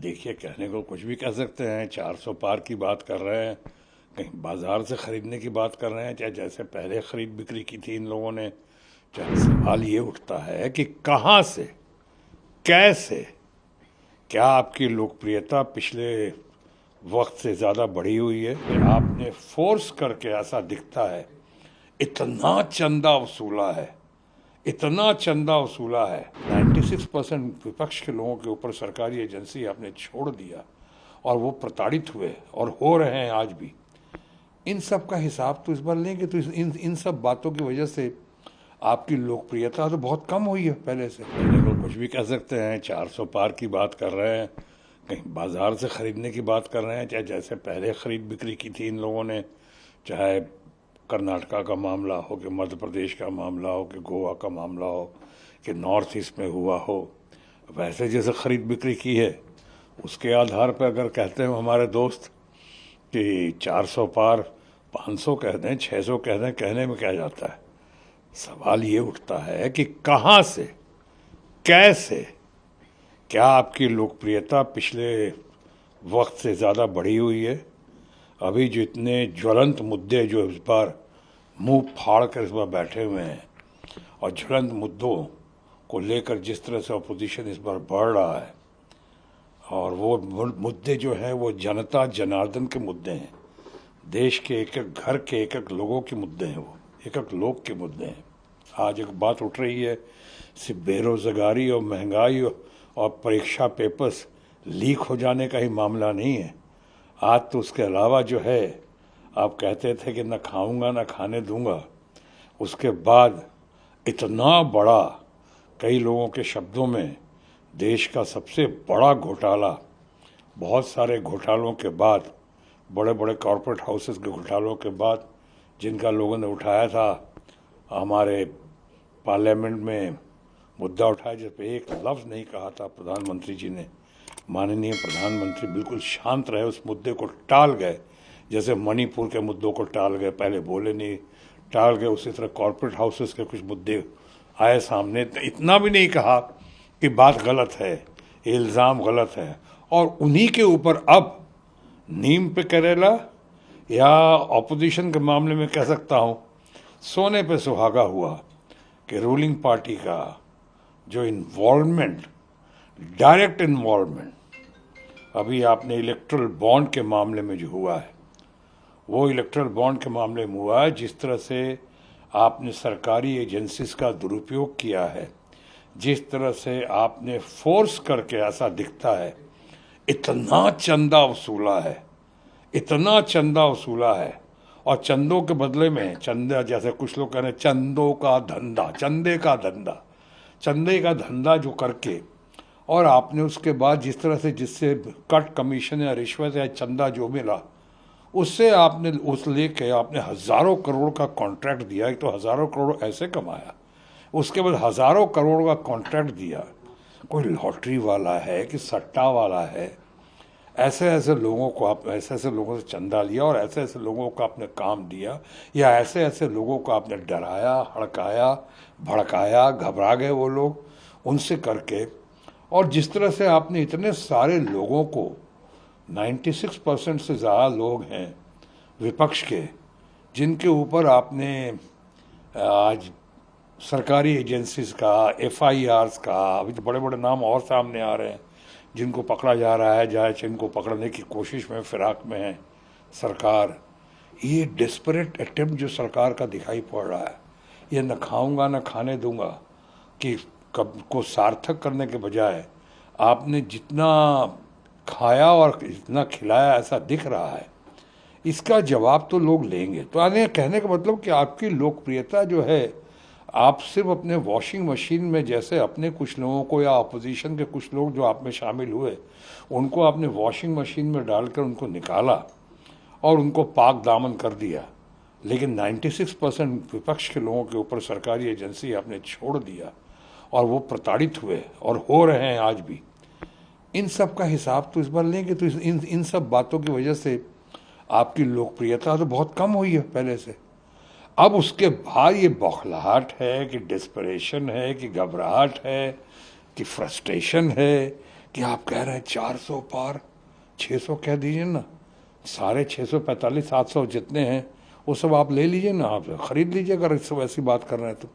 देखिए, कहने को कुछ भी कह सकते हैं। 400 पार की बात कर रहे हैं, कहीं बाजार से खरीदने की बात कर रहे हैं, चाहे जैसे पहले खरीद बिक्री की थी इन लोगों ने। चाहे सवाल ये उठता है कि कहाँ से, कैसे, क्या आपकी लोकप्रियता पिछले वक्त से ज़्यादा बढ़ी हुई है? आपने फोर्स करके, ऐसा दिखता है, इतना चंदा वसूला है, इतना चंदा वसूला है। 96% विपक्ष के लोगों के ऊपर सरकारी एजेंसी आपने छोड़ दिया और वो प्रताड़ित हुए और हो रहे हैं आज भी। इन सब का हिसाब तो इस बार लेंगे, तो इन सब बातों की वजह से आपकी लोकप्रियता तो बहुत कम हुई है पहले से। कहने को कुछ भी कह सकते हैं। 400 पार की बात कर रहे हैं, कहीं बाजार से खरीदने की बात कर रहे हैं, चाहे जैसे पहले खरीद बिक्री की थी इन लोगों ने, चाहे कर्नाटका का मामला हो, कि मध्य प्रदेश का मामला हो, कि गोवा का मामला हो, कि नॉर्थ ईस्ट में हुआ हो। वैसे जैसे खरीद बिक्री की है, उसके आधार पर अगर कहते हैं हमारे दोस्त कि 400 पार, 500 कह दें, 600 कह दें, कहने में क्या जाता है। सवाल ये उठता है कि कहाँ से, कैसे, क्या आपकी लोकप्रियता पिछले वक्त से ज़्यादा बढ़ी हुई है? अभी जो इतने ज्वलंत मुद्दे जो इस बार मुंह फाड़ कर इस बार बैठे हुए हैं, और ज्वलंत मुद्दों को लेकर जिस तरह से अपोजिशन इस बार बढ़ रहा है, और वो मुद्दे जो हैं वो जनता जनार्दन के मुद्दे हैं, देश के एक एक घर के एक एक लोगों के मुद्दे हैं, वो एक एक लोग के मुद्दे हैं। आज एक बात उठ रही है, सिर्फ बेरोज़गारी और महंगाई और परीक्षा पेपर्स लीक हो जाने का ही मामला नहीं है। आज तो उसके अलावा जो है, आप कहते थे कि न खाऊंगा न खाने दूंगा, उसके बाद इतना बड़ा, कई लोगों के शब्दों में देश का सबसे बड़ा घोटाला, बहुत सारे घोटालों के बाद, बड़े बड़े कॉरपोरेट हाउसेस के घोटालों के बाद, जिनका लोगों ने उठाया था, हमारे पार्लियामेंट में मुद्दा उठाया, जिस पर एक लफ्ज़ नहीं कहा था प्रधानमंत्री जी ने। माननीय प्रधानमंत्री बिल्कुल शांत रहे, उस मुद्दे को टाल गए, जैसे मणिपुर के मुद्दों को टाल गए, पहले बोले नहीं, टाल गए। उसी तरह कॉरपोरेट हाउसेस के कुछ मुद्दे आए सामने, तो इतना भी नहीं कहा कि बात गलत है, इल्ज़ाम गलत है, और उन्हीं के ऊपर अब नीम पे करेला, या ऑपोजिशन के मामले में कह सकता हूँ सोने पे सुहागा हुआ कि रूलिंग पार्टी का जो इन्वॉल्वमेंट, डायरेक्ट इन्वॉल्वमेंट, अभी आपने इलेक्ट्रल बॉन्ड के मामले में जो हुआ है, वो इलेक्ट्रल बॉन्ड के मामले में हुआ है, जिस तरह से आपने सरकारी एजेंसीज का दुरुपयोग किया है, जिस तरह से आपने फोर्स करके, ऐसा दिखता है, इतना चंदा वसूला है, इतना चंदा वसूला है, और चंदों के बदले में चंदा, जैसे कुछ लोग कह रहे हैं चंदों का धंधा, चंदे का धंधा, चंदे का धंधा जो करके, और आपने उसके बाद जिस तरह से, जिससे कट कमीशन या रिश्वत या चंदा जो मिला, उससे आपने उस लेके आपने हज़ारों करोड़ का कॉन्ट्रैक्ट दिया। एक तो हज़ारों करोड़ ऐसे कमाया, उसके बाद हज़ारों करोड़ का कॉन्ट्रैक्ट दिया। कोई लॉटरी वाला है कि सट्टा वाला है, ऐसे ऐसे लोगों को आप, ऐसे ऐसे लोगों से चंदा लिया, और ऐसे ऐसे लोगों को आपने काम दिया, या ऐसे ऐसे लोगों को आपने डराया, हड़काया, भड़काया, घबरा गए वो लोग उनसे करके। और जिस तरह से आपने इतने सारे लोगों को, 96% से ज़्यादा लोग हैं विपक्ष के, जिनके ऊपर आपने आज सरकारी एजेंसीज का, FIRs का, अभी तो बड़े बड़े नाम और सामने आ रहे हैं जिनको पकड़ा जा रहा है, जहाँ जिनको पकड़ने की कोशिश में, फिराक में है सरकार। ये डेस्परेट अटेम्प्ट जो सरकार का दिखाई पड़ रहा है, ये न खाऊंगा न खाने दूंगा कि कब को सार्थक करने के बजाय आपने जितना खाया और जितना खिलाया, ऐसा दिख रहा है। इसका जवाब तो लोग लेंगे। तो आने कहने का मतलब कि आपकी लोकप्रियता जो है, आप सिर्फ अपने वॉशिंग मशीन में, जैसे अपने कुछ लोगों को, या अपोजिशन के कुछ लोग जो आप में शामिल हुए, उनको आपने वॉशिंग मशीन में डालकर उनको निकाला और उनको पाक दामन कर दिया, लेकिन 96% विपक्ष के लोगों के ऊपर सरकारी एजेंसी आपने छोड़ दिया और वो प्रताड़ित हुए और हो रहे हैं आज भी। इन सब का हिसाब तो इस बार लेंगे, तो इन सब बातों की वजह से आपकी लोकप्रियता तो बहुत कम हुई है पहले से। अब उसके बाद ये बौखलाहट है कि डेस्परेशन है कि घबराहट है कि फ्रस्ट्रेशन है कि आप कह रहे हैं 400 पार, 600 कह दीजिए ना, सारे 645 700 जितने हैं वो सब आप ले लीजिए ना, आप खरीद लीजिए अगर इस वैसी बात कर रहे हैं तो।